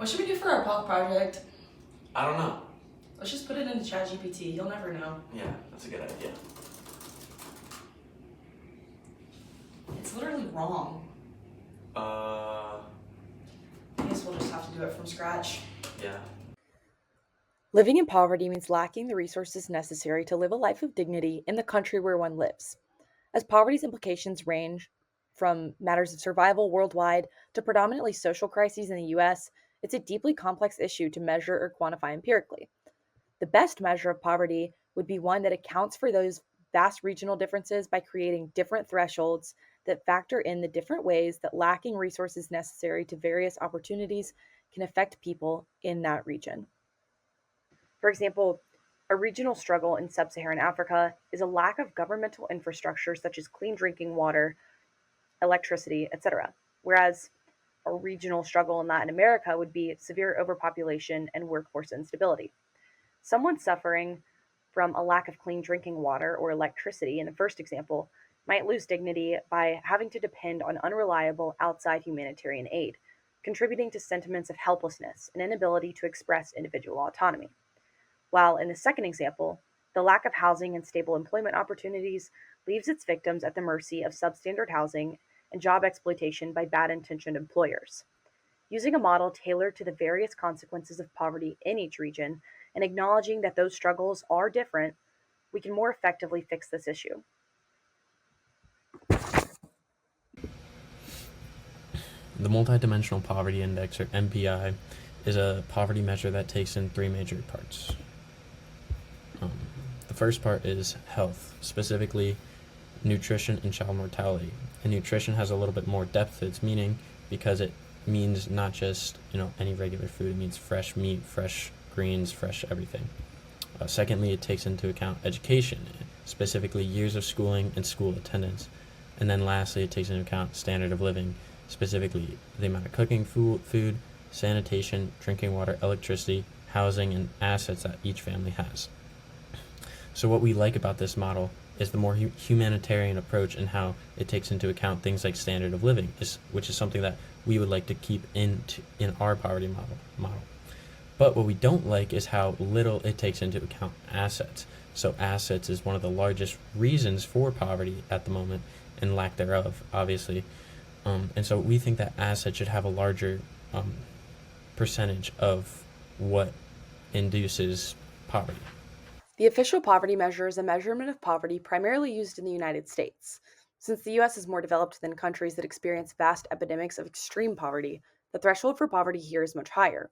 What should we do for our POC project? I don't know. Let's just put it into ChatGPT. You'll never know. Yeah, that's a good idea. It's literally wrong. I guess we'll just have to do it from scratch. Yeah. Living in poverty means lacking the resources necessary to live a life of dignity in the country where one lives. As poverty's implications range from matters of survival worldwide to predominantly social crises in the US, it's a deeply complex issue to measure or quantify empirically. The best measure of poverty would be one that accounts for those vast regional differences by creating different thresholds that factor in the different ways that lacking resources necessary to various opportunities can affect people in that region. For example, a regional struggle in sub Saharan Africa is a lack of governmental infrastructure such as clean drinking water, electricity, etc., whereas a regional struggle in Latin America would be severe overpopulation and workforce instability. Someone suffering from a lack of clean drinking water or electricity in the first example might lose dignity by having to depend on unreliable outside humanitarian aid, contributing to sentiments of helplessness and inability to express individual autonomy. While in the second example, the lack of housing and stable employment opportunities leaves its victims at the mercy of substandard housing and job exploitation by bad intentioned employers. Using a model tailored to the various consequences of poverty in each region and acknowledging that those struggles are different, we can more effectively fix this issue. The Multidimensional Poverty Index, or MPI, is a poverty measure that takes in three major parts. The first part is health, specifically nutrition and child mortality. And nutrition has a little bit more depth to its meaning because it means not just any regular food. It means fresh meat, fresh greens, fresh everything. Secondly, it takes into account education, specifically years of schooling and school attendance. And then lastly, it takes into account standard of living, specifically the amount of cooking food, sanitation, drinking water, electricity, housing, and assets that each family has. So what we like about this model is the more humanitarian approach and how it takes into account things like standard of living, which is something that we would like to keep in our poverty model. But what we don't like is how little it takes into account assets. So assets is one of the largest reasons for poverty at the moment and lack thereof, obviously. And so we think that assets should have a larger percentage of what induces poverty. The official poverty measure is a measurement of poverty primarily used in the United States. Since the US is more developed than countries that experience vast epidemics of extreme poverty, the threshold for poverty here is much higher.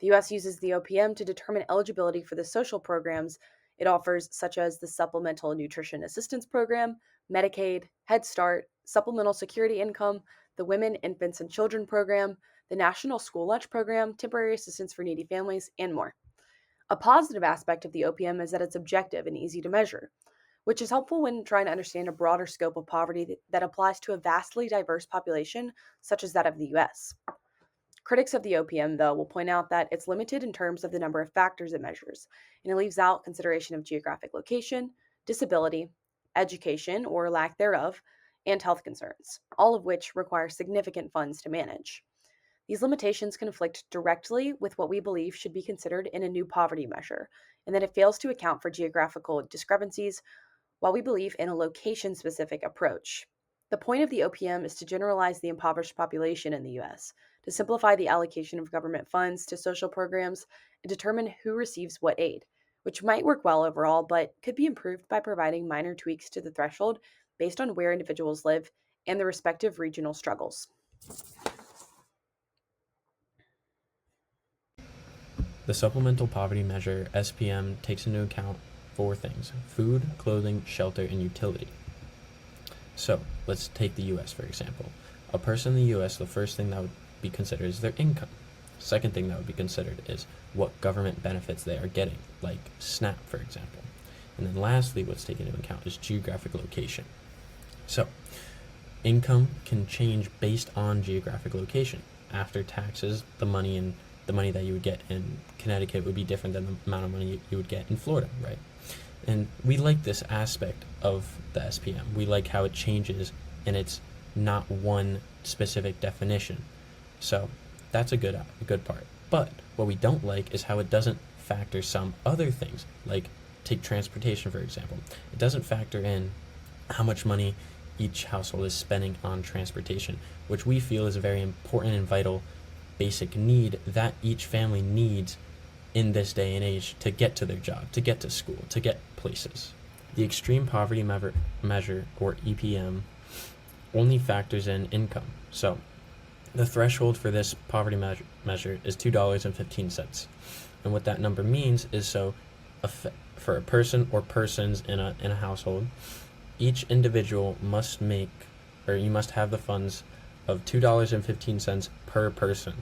The US uses the OPM to determine eligibility for the social programs it offers, such as the Supplemental Nutrition Assistance Program, Medicaid, Head Start, Supplemental Security Income, the Women, Infants, and Children Program, the National School Lunch Program, Temporary Assistance for Needy Families, and more. A positive aspect of the OPM is that it's objective and easy to measure, which is helpful when trying to understand a broader scope of poverty that applies to a vastly diverse population, such as that of the US. Critics of the OPM, though, will point out that it's limited in terms of the number of factors it measures, and it leaves out consideration of geographic location, disability, education or lack thereof, and health concerns, all of which require significant funds to manage. These limitations conflict directly with what we believe should be considered in a new poverty measure, and that it fails to account for geographical discrepancies, while we believe in a location-specific approach. The point of the OPM is to generalize the impoverished population in the US, to simplify the allocation of government funds to social programs, and determine who receives what aid, which might work well overall, but could be improved by providing minor tweaks to the threshold based on where individuals live and their respective regional struggles. The Supplemental Poverty Measure, SPM, takes into account four things: food, clothing, shelter, and utility. So, let's take the US for example. A person in the US, the first thing that would be considered is their income. Second thing that would be considered is what government benefits they are getting, like SNAP, for example. And then lastly, what's taken into account is geographic location. So, income can change based on geographic location. After taxes, the money that you would get in Connecticut would be different than the amount of money you would get in Florida, right? And we like this aspect of the SPM. We like how it changes and it's not one specific definition. So that's a good part. But what we don't like is how it doesn't factor some other things, like take transportation, for example. It doesn't factor in how much money each household is spending on transportation, which we feel is a very important and vital basic need that each family needs in this day and age to get to their job, to get to school, to get places. The Extreme Poverty Measure, or EPM, only factors in income. So the threshold for this poverty measure is $2.15. And what that number means is, so for a person or persons in a household, each individual must make, or you must have the funds of $2.15 per person.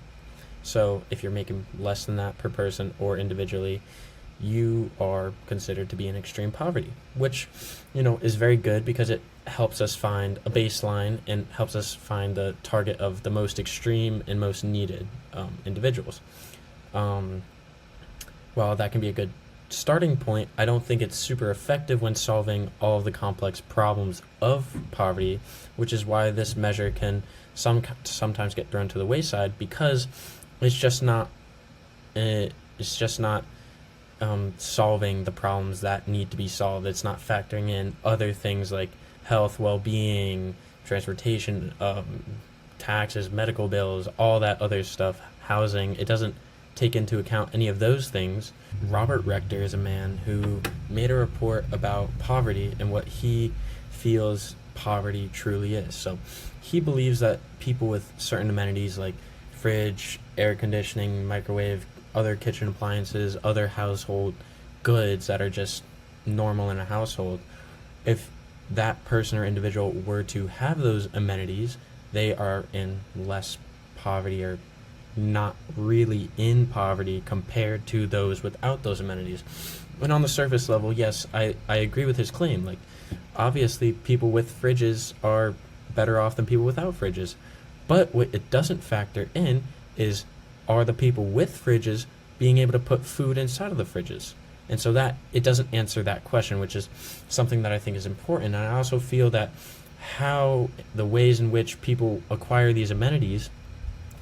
So if you're making less than that per person or individually, you are considered to be in extreme poverty, which, is very good because it helps us find a baseline and helps us find the target of the most extreme and most needed individuals. While that can be a good starting point, I don't think it's super effective when solving all of the complex problems of poverty, which is why this measure can sometimes get thrown to the wayside, because it's just not solving the problems that need to be solved. It's not factoring in other things like health, well-being, transportation, taxes, medical bills, all that other stuff, housing. It doesn't take into account any of those things. Robert Rector is a man who made a report about poverty and what he feels poverty truly is. So he believes that people with certain amenities like fridge, air conditioning, microwave, other kitchen appliances, other household goods that are just normal in a household, if that person or individual were to have those amenities, they are in less poverty, or not really in poverty compared to those without those amenities. And on the surface level, yes, I agree with his claim. Like, obviously, people with fridges are better off than people without fridges. But what it doesn't factor in is, are the people with fridges being able to put food inside of the fridges? And so that it doesn't answer that question, which is something that I think is important. And I also feel that how the ways in which people acquire these amenities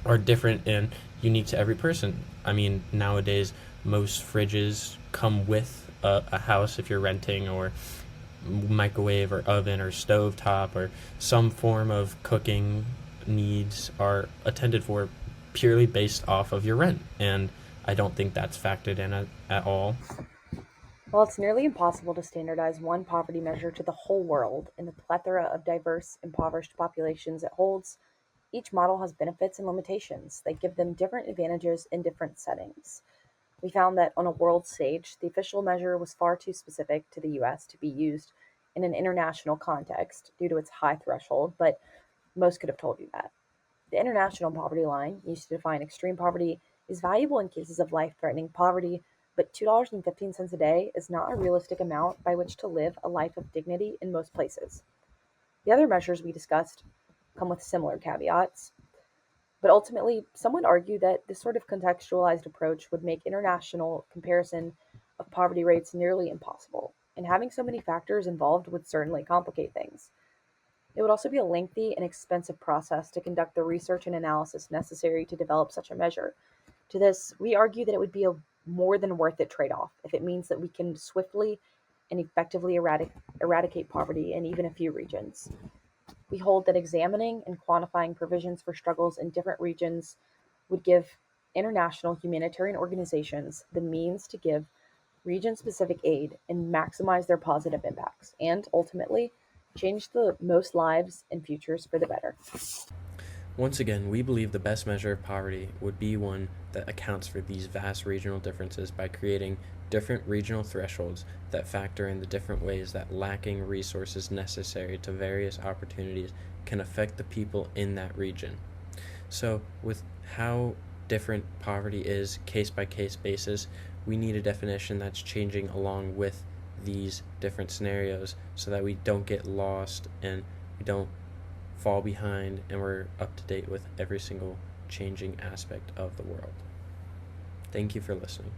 are different and unique to every person. I mean, nowadays, most fridges come with a house if you're renting, or microwave or oven or stovetop or some form of cooking needs are attended for purely based off of your rent. And I don't think that's factored in at all. While it's nearly impossible to standardize one poverty measure to the whole world in the plethora of diverse, impoverished populations it holds, each model has benefits and limitations that give them different advantages in different settings. We found that on a world stage, the official measure was far too specific to the US to be used in an international context due to its high threshold, but most could have told you that. The international poverty line, used to define extreme poverty, is valuable in cases of life-threatening poverty, but $2.15 a day is not a realistic amount by which to live a life of dignity in most places. The other measures we discussed come with similar caveats, but ultimately, some would argue that this sort of contextualized approach would make international comparison of poverty rates nearly impossible, and having so many factors involved would certainly complicate things. It would also be a lengthy and expensive process to conduct the research and analysis necessary to develop such a measure. To this, we argue that it would be a more than worth it trade-off if it means that we can swiftly and effectively eradicate poverty in even a few regions. We hold that examining and quantifying provisions for struggles in different regions would give international humanitarian organizations the means to give region-specific aid and maximize their positive impacts, and ultimately change the most lives and futures for the better. Once again, we believe the best measure of poverty would be one that accounts for these vast regional differences by creating different regional thresholds that factor in the different ways that lacking resources necessary to various opportunities can affect the people in that region. So, with how different poverty is case by case basis, we need a definition that's changing along with these different scenarios so that we don't get lost and we don't fall behind, and we're up to date with every single changing aspect of the world. Thank you for listening.